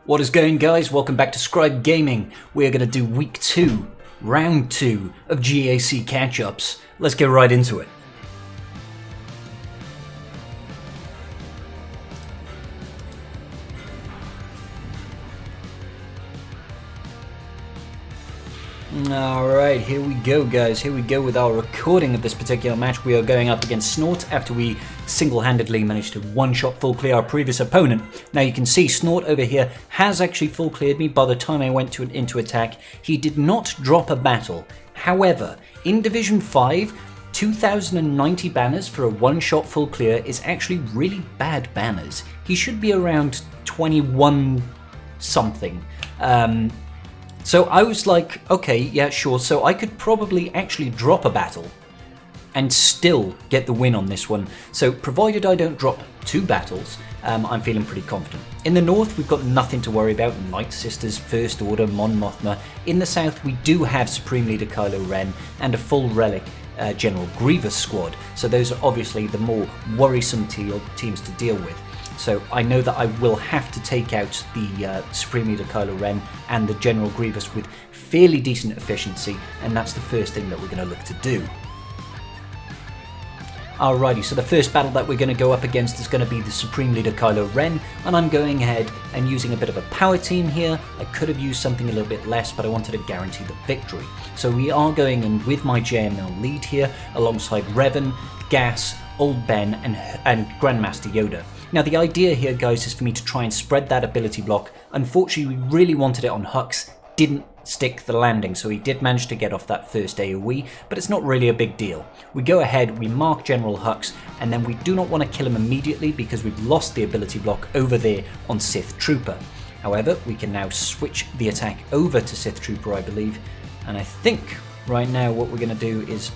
What is going, guys? Welcome back to Scrybe Gaming. We're going to do week 2, round 2 of GAC catch-ups. Let's get right into it. Alright, here we go, guys. Here we go with our recording of this particular match. We are going up against Snort after we single-handedly managed to one-shot full clear our previous opponent. Now you can see Snort over here has actually full cleared me by the time I went into attack. He did not drop a battle. However, in Division 5, 2,090 banners for a one-shot full clear is actually really bad banners. He should be around 21 something. So I was like, okay, yeah, sure. So I could probably actually drop a battle and still get the win on this one. So provided I don't drop 2 battles, I'm feeling pretty confident. In the north, we've got nothing to worry about. Nightsisters, First Order, Mon Mothma. In the south, we do have Supreme Leader Kylo Ren and a full relic General Grievous squad. So those are obviously the more worrisome teams to deal with. So I know that I will have to take out the Supreme Leader Kylo Ren and the General Grievous with fairly decent efficiency, and that's the first thing that we're going to look to do. Alrighty, so the first battle that we're going to go up against is going to be the Supreme Leader Kylo Ren, and I'm going ahead and using a bit of a power team here. I could have used something a little bit less, but I wanted to guarantee the victory. So we are going in with my JML lead here, alongside Revan, Gas, Old Ben, and Grandmaster Yoda. Now the idea here, guys, is for me to try and spread that ability block. Unfortunately, we really wanted it on Hux, didn't stick the landing, so he did manage to get off that first AoE, but it's not really a big deal. We go ahead, we mark General Hux, and then we do not want to kill him immediately because we've lost the ability block over there on Sith Trooper. However, we can now switch the attack over to Sith Trooper, I believe, and I think right now what we're going to do is,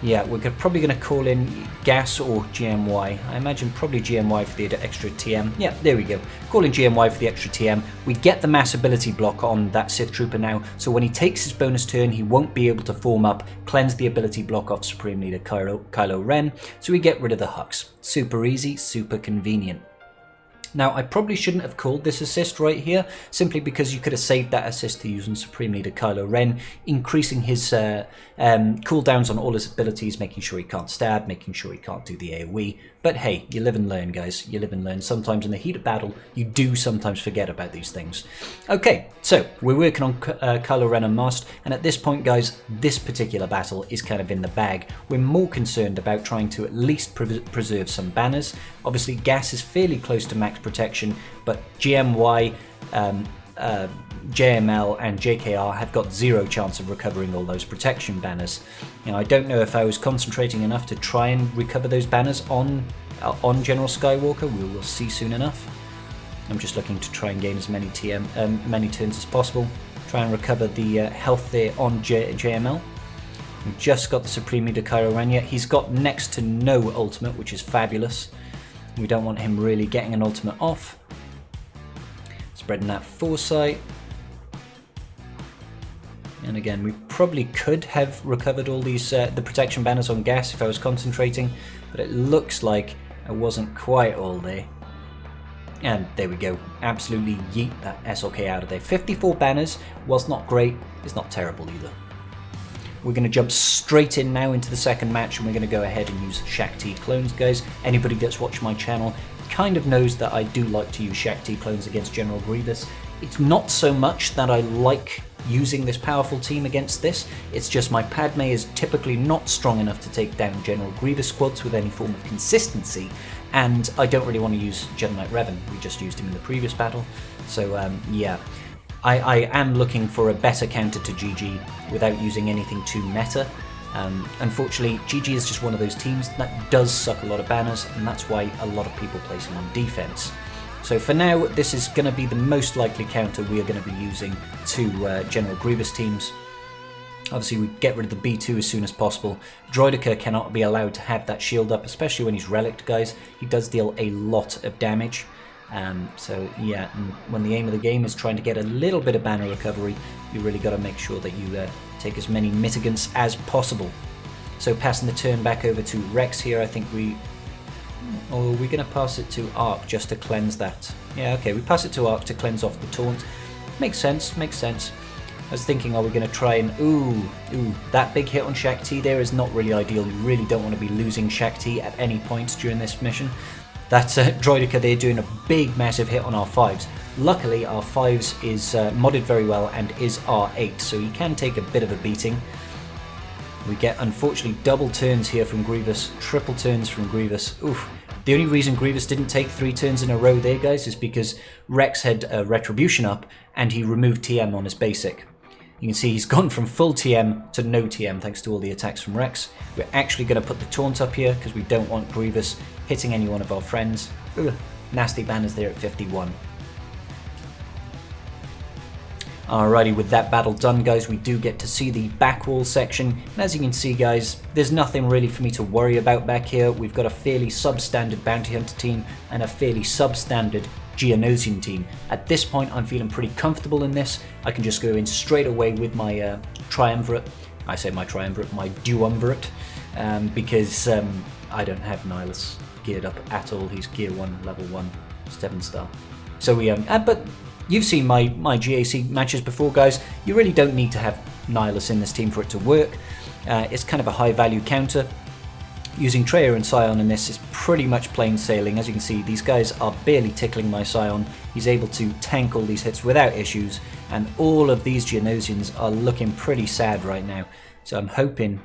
yeah, we're probably going to call in Gas or GMY. I imagine probably GMY for the extra TM. Yeah, there we go. Call in GMY for the extra TM. We get the mass ability block on that Sith Trooper now, so when he takes his bonus turn, he won't be able to form up, cleanse the ability block off Supreme Leader Kylo Ren, so we get rid of the Hux. Super easy, super convenient. Now, I probably shouldn't have called this assist right here, simply because you could have saved that assist to use on Supreme Leader Kylo Ren, increasing his cooldowns on all his abilities, making sure he can't stab, making sure he can't do the AoE. But hey, you live and learn, guys. You live and learn. Sometimes in the heat of battle, you do sometimes forget about these things. Okay, so we're working on Kylo Ren and Mast, and at this point, guys, this particular battle is kind of in the bag. We're more concerned about trying to at least preserve some banners. Obviously, Gas is fairly close to max protection, but GMY, JML and JKR have got 0 chance of recovering all those protection banners. You know, I don't know if I was concentrating enough to try and recover those banners on General Skywalker. We will see soon enough. I'm just looking to try and gain as many many turns as possible. Try and recover the health there on JML. We've just got the Supreme Leader Kylo Ren yet. He's got next to no ultimate, which is fabulous. We don't want him really getting an ultimate off. Spreading that foresight. And again, we probably could have recovered all these the protection banners on Gas if I was concentrating, but it looks like I wasn't quite all there. And there we go. Absolutely yeet that SLK out of there. 54 banners, whilst not great, it's not terrible either. We're going to jump straight in now into the second match, and we're going to go ahead and use Shaak Clones, guys. Anybody that's watched my channel kind of knows that I do like to use Shaak Clones against General Grievous. It's not so much that I like using this powerful team against this, it's just my Padme is typically not strong enough to take down General Grievous squads with any form of consistency, and I don't really want to use Jedi Knight Revan. We just used him in the previous battle, so yeah. I am looking for a better counter to GG without using anything too meta. Unfortunately, GG is just one of those teams that does suck a lot of banners, and that's why a lot of people place him on defense. So for now, this is going to be the most likely counter we are going to be using to General Grievous teams. Obviously, we get rid of the B2 as soon as possible. Droideka cannot be allowed to have that shield up, especially when he's relicked, guys. He does deal a lot of damage. So yeah, and when the aim of the game is trying to get a little bit of banner recovery, you really got to make sure that you take as many mitigants as possible. So passing the turn back over to Rex here, I think we Or are we going to pass it to Arc just to cleanse that? Yeah, okay, we pass it to Arc to cleanse off the taunt. Makes sense, makes sense. I was thinking, are we going to try and... Ooh, that big hit on Shaak T there is not really ideal. You really don't want to be losing Shaak T at any point during this mission. That's Droideka there doing a big, massive hit on R5s. Luckily, R5s is modded very well and is R8, so you can take a bit of a beating. We get, unfortunately, double turns here from Grievous, triple turns from Grievous. Oof. The only reason Grievous didn't take 3 turns in a row there, guys, is because Rex had Retribution up and he removed TM on his basic. You can see he's gone from full TM to no TM thanks to all the attacks from Rex. We're actually going to put the taunt up here because we don't want Grievous hitting any one of our friends. Ugh, nasty banners there at 51. Alrighty, with that battle done, guys, we do get to see the back wall section. And as you can see, guys, there's nothing really for me to worry about back here. We've got a fairly substandard Bounty Hunter team and a fairly substandard Geonosian team. At this point, I'm feeling pretty comfortable in this. I can just go in straight away with my triumvirate. I say my triumvirate, my duumvirate, because I don't have Nihilus geared up at all. He's gear 1, level 1, 7-star. So we but you've seen my GAC matches before, guys. You really don't need to have Nihilus in this team for it to work. It's kind of a high value counter. Using Traya and Scion in this is pretty much plain sailing. As you can see, these guys are barely tickling my Scion. He's able to tank all these hits without issues, and all of these Geonosians are looking pretty sad right now. So I'm hoping,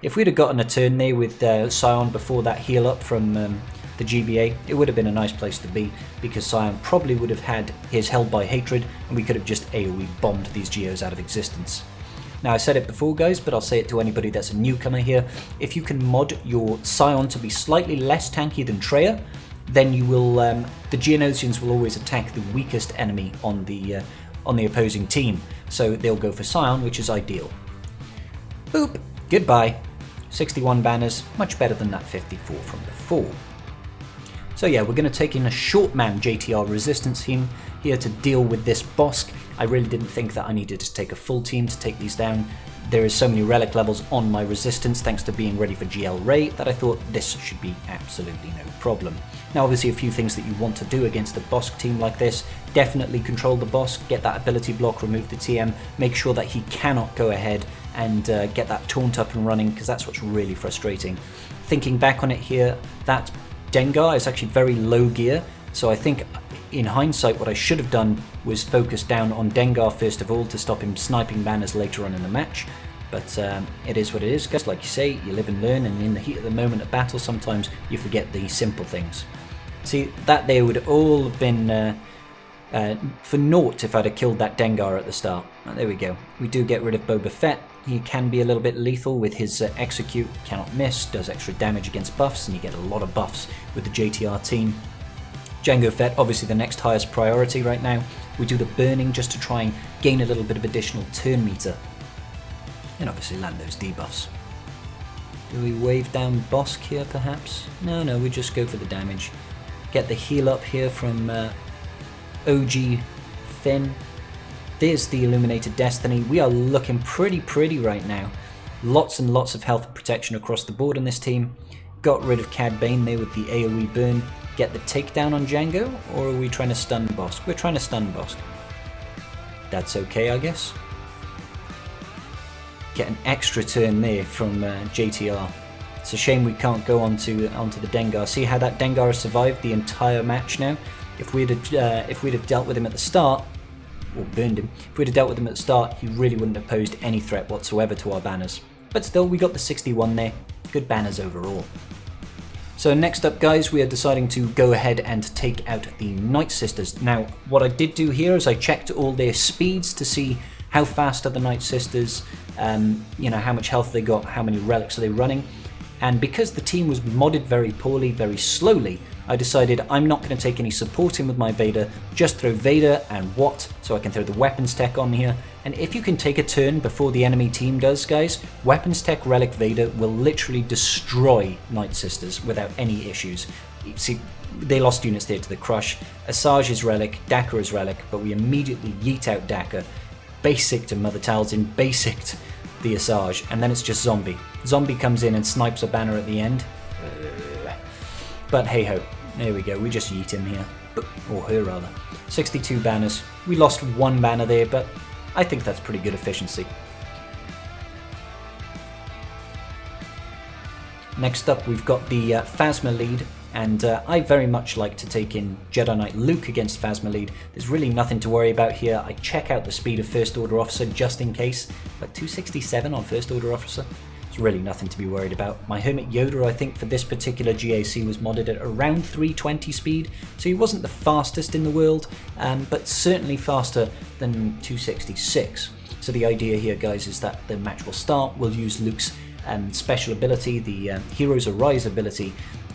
if we'd have gotten a turn there with Scion before that heal up from the GBA, it would have been a nice place to be, because Scion probably would have had his Held by Hatred, and we could have just AoE bombed these Geos out of existence. Now, I said it before, guys, but I'll say it to anybody that's a newcomer here. If you can mod your Scion to be slightly less tanky than Traya, then you will, the Geonosians will always attack the weakest enemy on the opposing team. So they'll go for Scion, which is ideal. Boop, goodbye. 61 banners, much better than that 54 from before. So yeah, we're going to take in a short man JTR resistance team here to deal with this Bossk. I really didn't think that I needed to take a full team to take these down. There is so many relic levels on my resistance thanks to being ready for GL Ray that I thought this should be absolutely no problem. Now obviously a few things that you want to do against a Bossk team like this: definitely control the Bossk, get that ability block, remove the TM, make sure that he cannot go ahead and get that taunt up and running, because that's what's really frustrating. Thinking back on it here, that Dengar is actually very low gear, so I think in hindsight what I should have done was focus down on Dengar first of all to stop him sniping banners later on in the match. But it is what it is, guys. Like you say, you live and learn, and in the heat of the moment of battle sometimes you forget the simple things. See, that there would all have been for naught if I'd have killed that Dengar at the start. There we go. We do get rid of Boba Fett. He can be a little bit lethal with his execute, cannot miss, does extra damage against buffs, and you get a lot of buffs with the JTR team. Jango Fett, obviously the next highest priority right now. We do the burning just to try and gain a little bit of additional turn meter. And obviously land those debuffs. Do we wave down Bossk here perhaps? No, we just go for the damage. Get the heal up here from OG Finn. There's the Illuminated Destiny. We are looking pretty right now. Lots and lots of health and protection across the board in this team. Got rid of Cad Bane there with the AoE burn. Get the takedown on Jango, or are we trying to stun Bossk? We're trying to stun Bossk. That's okay, I guess. Get an extra turn there from JTR. It's a shame we can't go onto the Dengar. See how that Dengar has survived the entire match now? If we'd have dealt with him at the start, or burned him, if we'd have dealt with him at the start, he really wouldn't have posed any threat whatsoever to our banners. But still, we got the 61 there. Good banners overall. So next up, guys, we are deciding to go ahead and take out the Nightsisters. Now, what I did do here is I checked all their speeds to see how fast are the Nightsisters, how much health they got, how many relics are they running. And because the team was modded very poorly, very slowly, I decided I'm not going to take any support in with my Vader, just throw Vader and Watt, so I can throw the weapons tech on here. And if you can take a turn before the enemy team does, guys, weapons tech Relic Vader will literally destroy Nightsisters without any issues. See, they lost units there to the Crush. Asajj is Relic, Daka is Relic, but we immediately yeet out Daka, basic to Mother Talzin, basic the Asajj, and then it's just Zombie. Zombie comes in and snipes a banner at the end. But hey ho, there we go, we just yeet him here. Or her rather. 62 banners. We lost 1 banner there, but I think that's pretty good efficiency. Next up, we've got the Phasma lead, and I very much like to take in Jedi Knight Luke against Phasma lead. There's really nothing to worry about here. I check out the speed of First Order Officer just in case, but 267 on First Order Officer, it's really nothing to be worried about. My Hermit Yoda, I think, for this particular GAC was modded at around 320 speed, so he wasn't the fastest in the world, but certainly faster than 266. So the idea here, guys, is that the match will start. We'll use Luke's special ability, the Heroes Arise ability,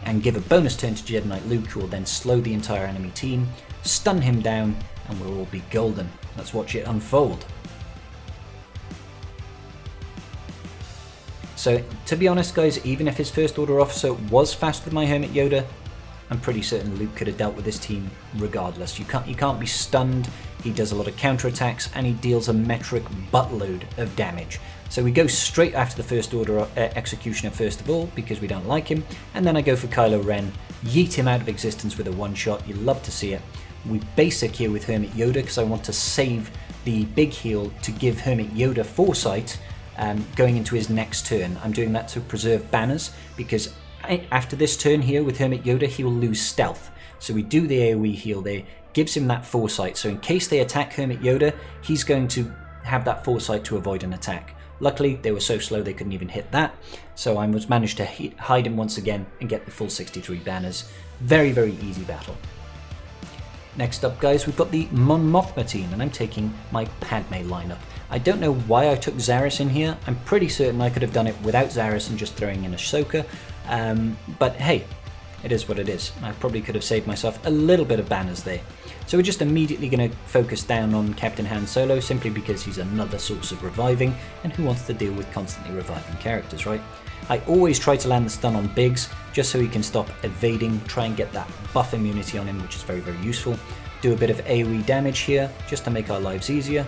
and give a bonus turn to Jedi Knight Luke, who will then slow the entire enemy team, stun him down, and we'll all be golden. Let's watch it unfold. So, to be honest, guys, even if his First Order Officer was faster than my Hermit Yoda, I'm pretty certain Luke could have dealt with this team regardless. You can't be stunned, he does a lot of counterattacks, and he deals a metric buttload of damage. So we go straight after the First Order Executioner first of all, because we don't like him, and then I go for Kylo Ren, yeet him out of existence with a one-shot. You love to see it. We basic here with Hermit Yoda, because I want to save the big heal to give Hermit Yoda foresight going into his next turn. I'm doing that to preserve banners, because after this turn here with Hermit Yoda, he will lose stealth. So we do the AoE heal there, gives him that foresight, so in case they attack Hermit Yoda, he's going to have that foresight to avoid an attack. Luckily, they were so slow they couldn't even hit that, so I managed to hide him once again and get the full 63 banners. Very, very easy battle. Next up, guys, we've got the Mon Mothma team, and I'm taking my Padme lineup. I don't know why I took Zaris in here. I'm pretty certain I could have done it without Zaris and just throwing in Ahsoka, but hey, it is what it is. I probably could have saved myself a little bit of banners there. So we're just immediately going to focus down on Captain Han Solo, simply because he's another source of reviving, and who wants to deal with constantly reviving characters, right? I always try to land the stun on Biggs, just so he can stop evading, try and get that buff immunity on him, which is very, very useful. Do a bit of AoE damage here, just to make our lives easier.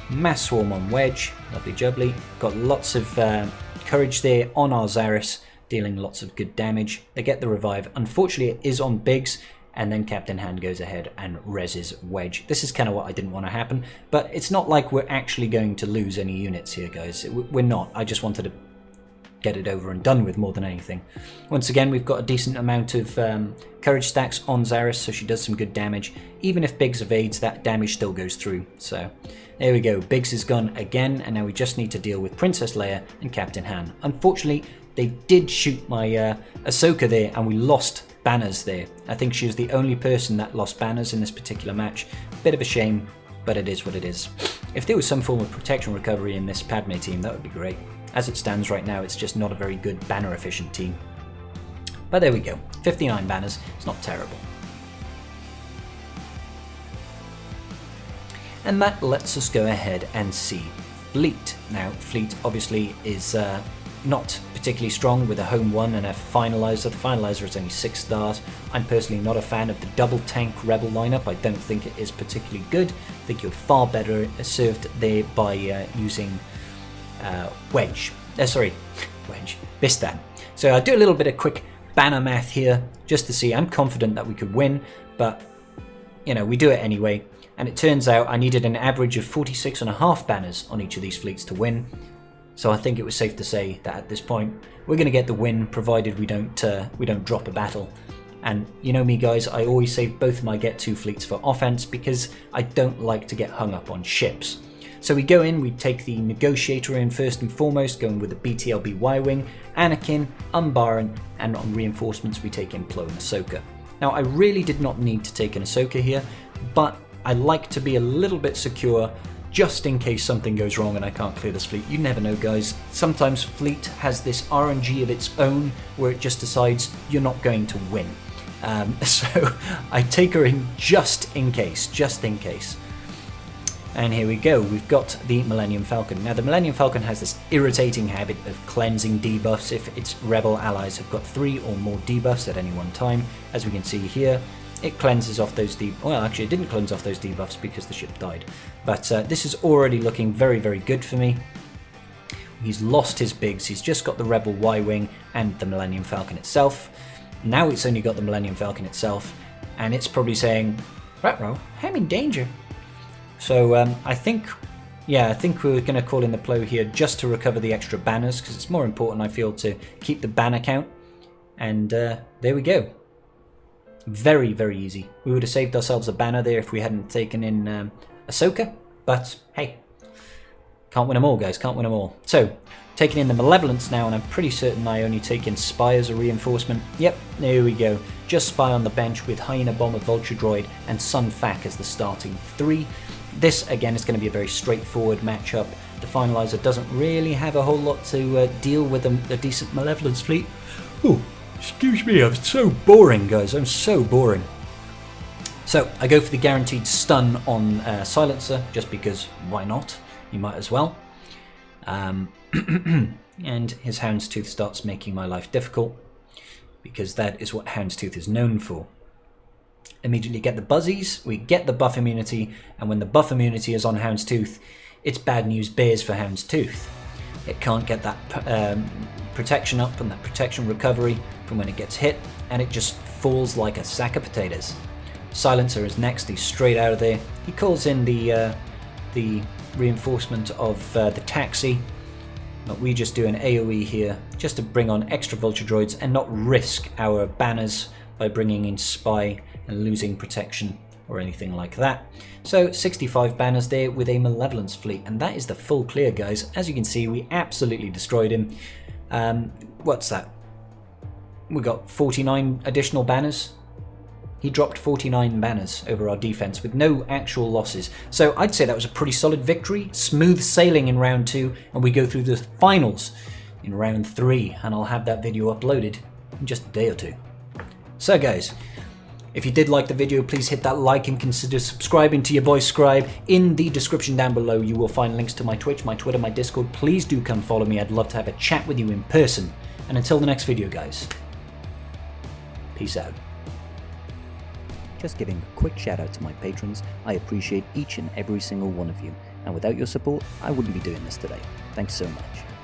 Mass Swarm on Wedge, lovely jubbly. Got lots of courage there on our Zaris, dealing lots of good damage. They get the revive. Unfortunately, it is on Biggs, and then Captain Han goes ahead and reses Wedge. This is kind of what I didn't want to happen, but it's not like we're actually going to lose any units here, guys. We're not. I just wanted to get it over and done with more than anything. Once again, we've got a decent amount of courage stacks on Zaris, so she does some good damage. Even if Biggs evades, that damage still goes through. So there we go. Biggs is gone again, and now we just need to deal with Princess Leia and Captain Han. Unfortunately, they did shoot my Ahsoka there, and we lost banners there. I think she was the only person that lost banners in this particular match. Bit of a shame, but it is what it is. If there was some form of protection recovery in this Padme team, that would be great. As it stands right now, it's just not a very good banner efficient team. But there we go. 59 banners. It's not terrible. And that lets us go ahead and see Fleet. Now, Fleet obviously is not particularly strong with a home 1 and a Finalizer. The Finalizer is only 6 stars. I'm personally not a fan of the double tank Rebel lineup. I don't think it is particularly good. I think you're far better served there by using Wedge. Bistan. So I'll do a little bit of quick banner math here just to see. I'm confident that we could win, but you know, we do it anyway. And it turns out I needed an average of 46.5 banners on each of these fleets to win. So I think it was safe to say that at this point we're going to get the win, provided we don't drop a battle. And you know me, guys, I always save both of my Get 2 fleets for offense because I don't like to get hung up on ships. So we go in, we take the Negotiator in first and foremost, going with the BTLB Y-Wing, Anakin, Umbaran, and on reinforcements we take in Plo and Ahsoka. Now I really did not need to take an Ahsoka here, but I like to be a little bit secure just in case something goes wrong and I can't clear this fleet. You never know, guys. Sometimes Fleet has this RNG of its own where it just decides you're not going to win. So I take her in just in case. And here we go, we've got the Millennium Falcon. Now the Millennium Falcon has this irritating habit of cleansing debuffs if its rebel allies have got 3 or more debuffs at any one time. As we can see here, it cleanses off those debuffs. Well, actually it didn't cleanse off those debuffs because the ship died. But this is already looking very, very good for me. He's lost his Biggs, he's just got the Rebel Y-Wing and the Millennium Falcon itself. Now it's only got the Millennium Falcon itself, and it's probably saying, "Ruh-roh, I'm in danger." So I think we're going to call in the Plo here just to recover the extra banners, because it's more important, I feel, to keep the banner count. And there we go. Very, very easy. We would have saved ourselves a banner there if we hadn't taken in Ahsoka, but hey, can't win them all, guys, can't win them all. So, taking in the Malevolence now, and I'm pretty certain I only take in Spy as a reinforcement. Yep, there we go. Just Spy on the bench with Hyena Bomber, Vulture Droid, and Sun Fac as the starting 3. This, again, is going to be a very straightforward matchup. The Finalizer doesn't really have a whole lot to deal with a decent Malevolence fleet. Ooh, excuse me, I'm so boring, guys. I'm so boring. So, I go for the guaranteed stun on Silencer, just because why not? You might as well. And his Houndstooth starts making my life difficult, because that is what Houndstooth is known for. Immediately get the Buzzies, we get the buff immunity, and when the buff immunity is on Houndstooth, it's bad news bears for Houndstooth. It can't get that protection up and that protection recovery from when it gets hit, and it just falls like a sack of potatoes. Silencer is next, he's straight out of there. He calls in the reinforcement of the taxi, but we just do an AoE here just to bring on extra Vulture Droids and not risk our banners by bringing in Spy and losing protection or anything like that. So 65 banners there with a Malevolence fleet, and that is the full clear, guys. As you can see, we absolutely destroyed him. What's that? We got 49 additional banners. He dropped 49 banners over our defense with no actual losses. So I'd say that was a pretty solid victory. Smooth sailing in round 2, and we go through the finals in round 3, and I'll have that video uploaded in just a day or two. So guys, if you did like the video, please hit that like and consider subscribing to your boy Scrybe. In the description down below, you will find links to my Twitch, my Twitter, my Discord. Please do come follow me. I'd love to have a chat with you in person. And until the next video, guys, peace out. Just giving a quick shout out to my patrons. I appreciate each and every single one of you, and without your support I wouldn't be doing this today. Thanks so much.